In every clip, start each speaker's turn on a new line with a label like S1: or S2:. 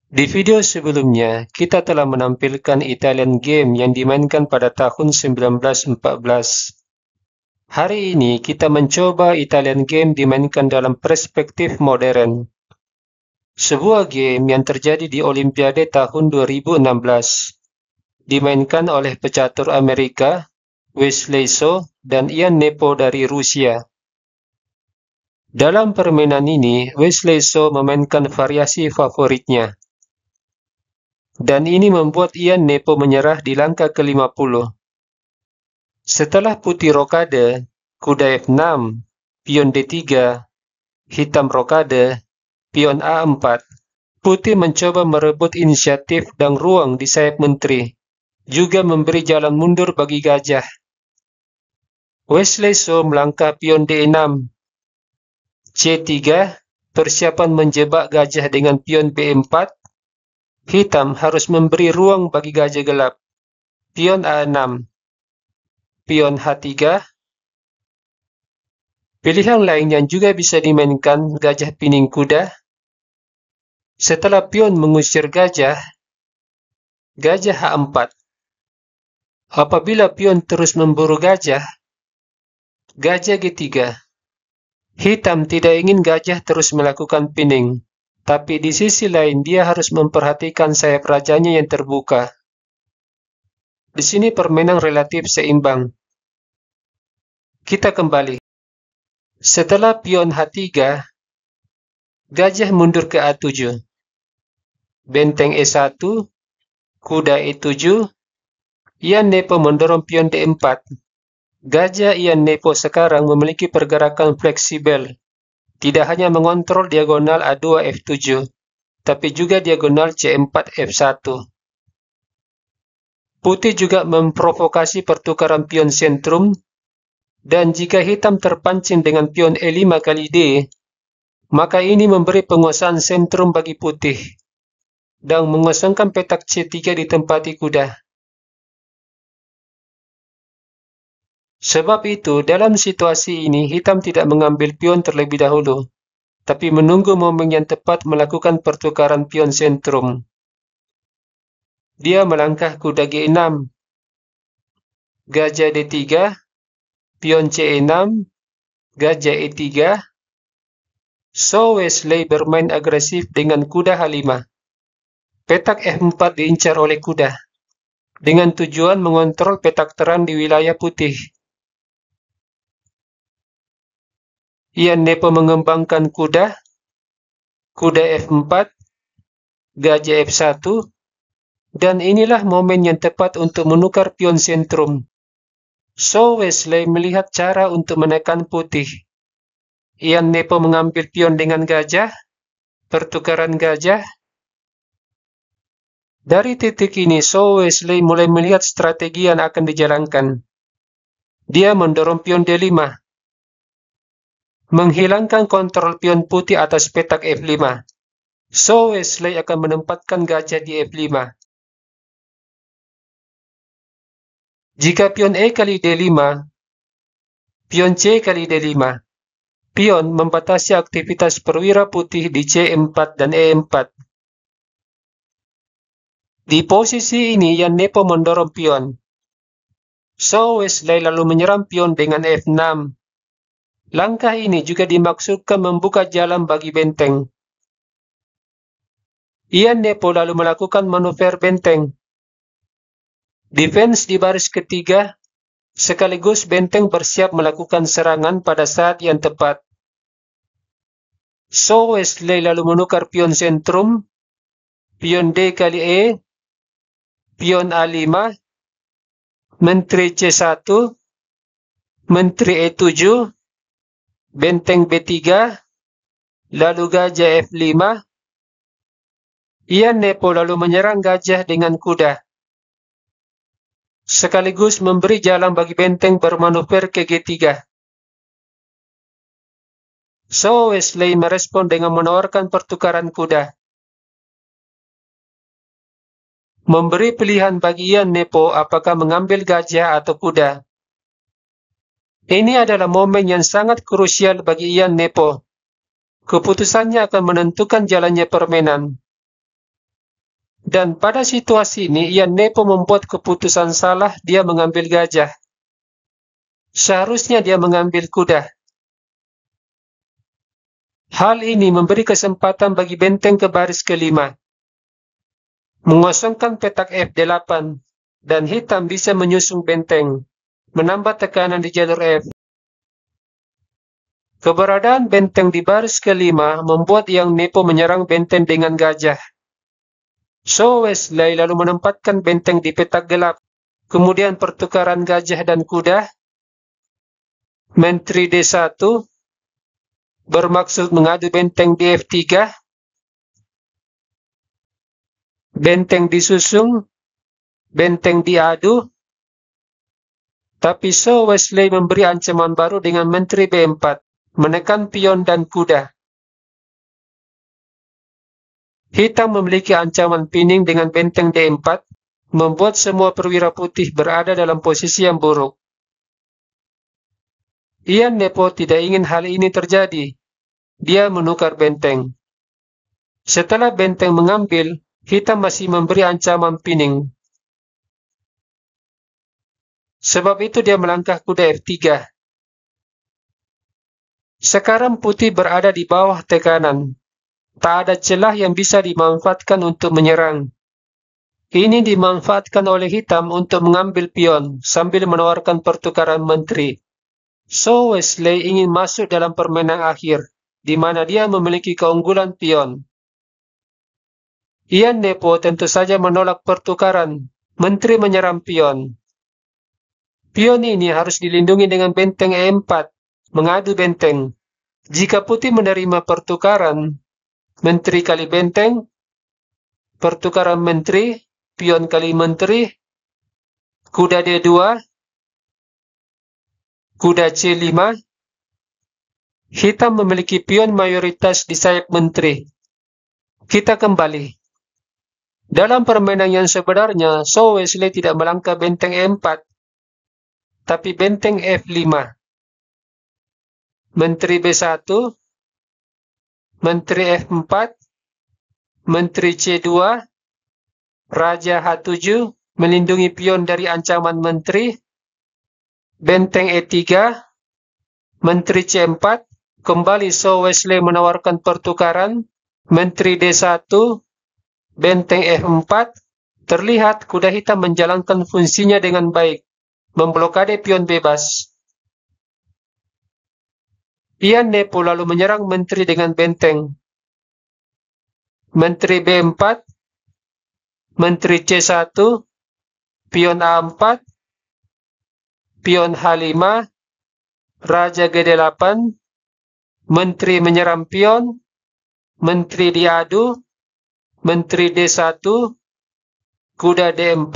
S1: Di video sebelumnya, kita telah menampilkan Italian game yang dimainkan pada tahun 1914. Hari ini kita mencoba Italian game dimainkan dalam perspektif modern. Sebuah game yang terjadi di Olimpiade tahun 2016. Dimainkan oleh pecatur Amerika, Wesley So, dan Ian Nepo dari Rusia. Dalam permainan ini, Wesley So memainkan variasi favoritnya. Dan ini membuat Ian Nepo menyerah di langkah ke-50. Setelah putih rokade, kuda F6, pion D3, hitam rokade, pion A4, putih mencoba merebut inisiatif dan ruang di sayap menteri, juga memberi jalan mundur bagi gajah. Wesley So melangkah pion D6, C3, persiapan menjebak gajah dengan pion B4. Hitam harus memberi ruang bagi gajah gelap. Pion A6, pion H3. Pilihan lain yang juga bisa dimainkan gajah pining kuda. Setelah pion mengusir gajah, gajah H4. Apabila pion terus memburu gajah, gajah G3. Hitam tidak ingin gajah terus melakukan pining, tapi di sisi lain dia harus memperhatikan sayap rajanya yang terbuka. Di sini permainan relatif seimbang. Kita kembali. Setelah pion H3, gajah mundur ke A7. Benteng E1, kuda E7, Ian Nepo mendorong pion D4. Gajah Ian Nepo sekarang memiliki pergerakan fleksibel. Tidak hanya mengontrol diagonal A2 F7, tapi juga diagonal C4 F1. Putih juga memprovokasi pertukaran pion sentrum, dan jika hitam terpancing dengan pion E5 kali D, maka ini memberi penguasaan sentrum bagi putih, dan mengosongkan petak C3 ditempati kuda. Sebab itu, dalam situasi ini, hitam tidak mengambil pion terlebih dahulu, tapi menunggu momen yang tepat melakukan pertukaran pion sentrum. Dia melangkah kuda G6, gajah D3, pion C6, gajah E3. So Wesley bermain agresif dengan kuda H5. Petak F4 diincar oleh kuda, dengan tujuan mengontrol petak terang di wilayah putih. Ian Nepo mengembangkan kuda F4, gajah F1, dan inilah momen yang tepat untuk menukar pion sentrum. So Wesley melihat cara untuk menekan putih. Ian Nepo mengambil pion dengan gajah, pertukaran gajah. Dari titik ini, So Wesley mulai melihat strategi yang akan dijalankan. Dia mendorong pion D5, menghilangkan kontrol pion putih atas petak F5. So Wesley akan menempatkan gajah di F5. Jika pion E kali D5, pion C kali D5. Pion membatasi aktivitas perwira putih di C4 dan E4. Di posisi ini, Ian Nepo mendorong pion. So Wesley lalu menyerang pion dengan F6. Langkah ini juga dimaksudkan membuka jalan bagi benteng. Ian Nepo lalu melakukan manuver benteng. Defense di baris ketiga, sekaligus benteng bersiap melakukan serangan pada saat yang tepat. So Wesley lalu menukar pion sentrum, pion D kali E, pion A5, menteri C1, menteri E7, benteng B3, lalu gajah F5. Ian Nepo lalu menyerang gajah dengan kuda, sekaligus memberi jalan bagi benteng bermanuver ke G3. So Wesley merespon dengan menawarkan pertukaran kuda, memberi pilihan bagi Ian Nepo apakah mengambil gajah atau kuda. Ini adalah momen yang sangat krusial bagi Ian Nepo. Keputusannya akan menentukan jalannya permainan. Dan pada situasi ini, Ian Nepo membuat keputusan salah, dia mengambil gajah. Seharusnya dia mengambil kuda. Hal ini memberi kesempatan bagi benteng ke baris kelima, mengosongkan petak F8, dan hitam bisa menyusung benteng, menambah tekanan di jalur F. Keberadaan benteng di baris kelima membuat Ian Nepo menyerang benteng dengan gajah. So Wesley lalu menempatkan benteng di petak gelap. Kemudian pertukaran gajah dan kuda. Menteri D1 bermaksud mengadu benteng di F3. Benteng disusung, benteng diadu. Tapi So Wesley memberi ancaman baru dengan Menteri B4, menekan pion dan kuda. Hitam memiliki ancaman pining dengan benteng D4, membuat semua perwira putih berada dalam posisi yang buruk. Ian Nepo tidak ingin hal ini terjadi. Dia menukar benteng. Setelah benteng mengambil, hitam masih memberi ancaman pining. Sebab itu dia melangkah kuda F3. Sekarang putih berada di bawah tekanan. Tak ada celah yang bisa dimanfaatkan untuk menyerang. Ini dimanfaatkan oleh hitam untuk mengambil pion sambil menawarkan pertukaran menteri. So Wesley ingin masuk dalam permainan akhir, di mana dia memiliki keunggulan pion. Ian Nepo tentu saja menolak pertukaran. Menteri menyerang pion. Pion ini harus dilindungi dengan benteng E4, mengadu benteng. Jika putih menerima pertukaran, menteri kali benteng, pertukaran menteri, pion kali menteri, kuda D2, kuda C5, hitam memiliki pion mayoritas di sayap menteri. Kita kembali. Dalam permainan yang sebenarnya, So Wesley tidak melangkah benteng E4, tapi benteng F5. Menteri B1, Menteri F4, Menteri C2, Raja H7 melindungi pion dari ancaman menteri, benteng E3, Menteri C4, kembali So Wesley menawarkan pertukaran, Menteri D1, benteng F4, terlihat kuda hitam menjalankan fungsinya dengan baik, memblokade pion bebas. Ian Nepo lalu menyerang menteri dengan benteng. Menteri B4, Menteri C1, pion A4, pion H5, Raja G8, Menteri menyerang pion, Menteri diadu, Menteri D1, kuda D4,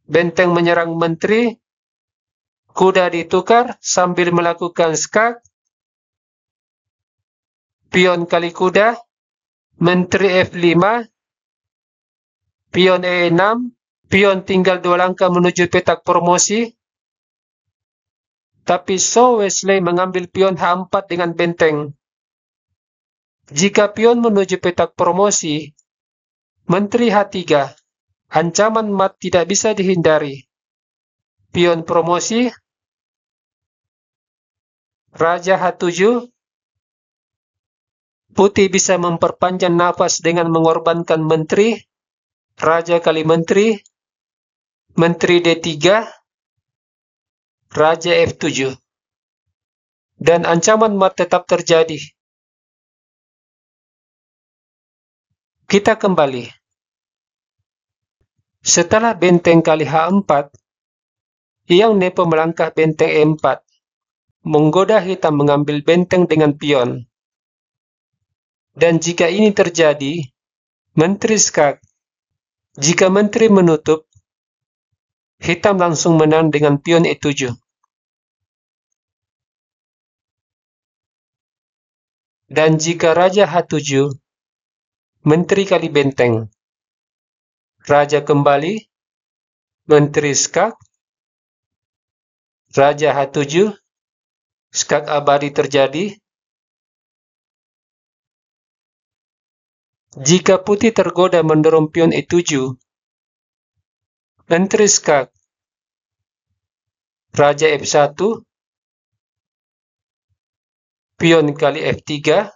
S1: benteng menyerang menteri, kuda ditukar sambil melakukan skak, pion kali kuda, Menteri F5, pion E6, pion tinggal 2 langkah menuju petak promosi, tapi So Wesley mengambil pion H4 dengan benteng. Jika pion menuju petak promosi, Menteri H3, ancaman mat tidak bisa dihindari. Pion promosi, Raja H7, putih bisa memperpanjang nafas dengan mengorbankan menteri, Raja kali menteri, Menteri D3, Raja F7. Dan ancaman mat tetap terjadi. Kita kembali. Setelah benteng kali H4, Ian Nepo melangkah benteng E4, menggoda hitam mengambil benteng dengan pion. Dan jika ini terjadi, menteri skak. Jika menteri menutup, hitam langsung menang dengan pion E7. Dan jika Raja H7, menteri kali benteng. Raja kembali, menteri skak, Raja H7, skak abadi terjadi. Jika putih tergoda mendorong pion E7, menteri skak, raja F1, pion kali F3,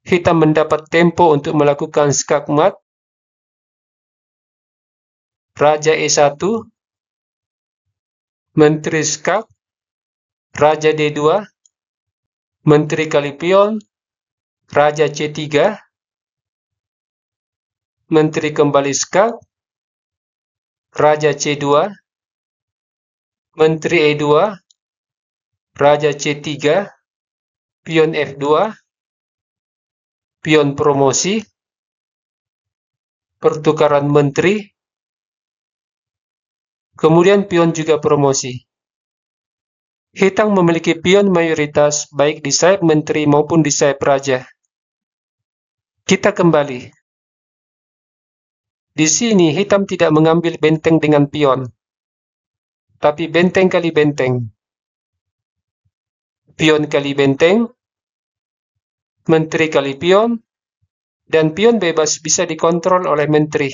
S1: hitam mendapat tempo untuk melakukan skak mat, raja E1, menteri skak, raja D2, menteri kali pion, raja C3, menteri kembali skak, raja C2, menteri E2, raja C3, pion F2, pion promosi, pertukaran menteri, kemudian pion juga promosi. Hitam memiliki pion mayoritas baik di sayap menteri maupun di sayap raja. Kita kembali. Di sini hitam tidak mengambil benteng dengan pion, tapi benteng kali benteng. Pion kali benteng, menteri kali pion, dan pion bebas bisa dikontrol oleh menteri.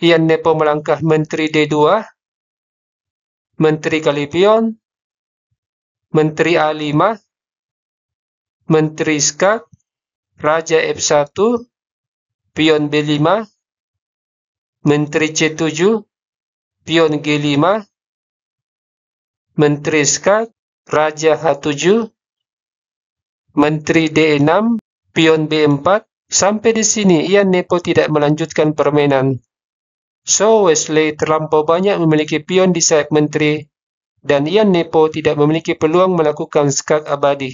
S1: Ian Nepo melangkah menteri D2, menteri kali pion, menteri A5, menteri skak, raja F1, pion B5, menteri C7, pion G5, menteri skak, raja H7, menteri D6, pion B4. Sampai di sini, Ian Nepo tidak melanjutkan permainan. So, Wesley terlampau banyak memiliki pion di sayap menteri, dan Ian Nepo tidak memiliki peluang melakukan skak abadi.